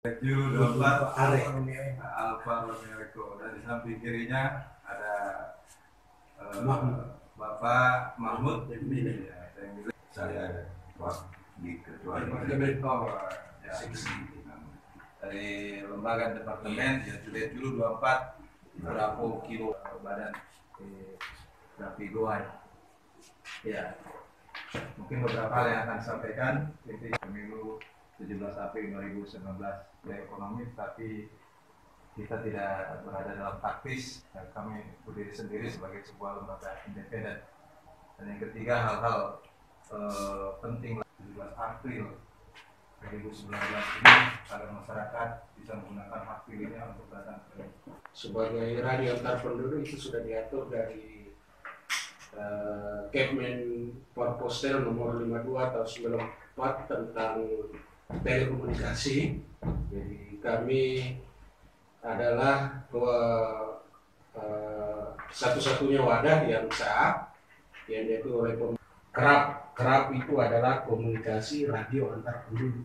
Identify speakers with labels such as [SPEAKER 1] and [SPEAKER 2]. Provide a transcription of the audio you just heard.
[SPEAKER 1] Juru 24 Alfa Romeo Echo, dan di samping kirinya ada Bapak Mahmud.
[SPEAKER 2] Saya di ketua
[SPEAKER 1] ya, dari lembaga departemen ya Juru 24 Bravo Kilo Badan Grafigoan. Ya, mungkin beberapa hal yang akan disampaikan ini pemilu 17 April 2019 ya ekonomi, tapi kita tidak berada dalam taktis dan kami berdiri sendiri sebagai sebuah lembaga independen. Dan yang ketiga, hal-hal penting 17 April 2019 ini agar masyarakat bisa menggunakan hak pilihnya untuk datang ke
[SPEAKER 3] sebagai radio antar penduduk itu sudah diatur dari Kepmen Forpostel nomor 52 tahun 94 tentang telekomunikasi. Jadi kami adalah satu-satunya wadah yang sah yang diatur oleh kerap itu adalah komunikasi radio antar penduduk.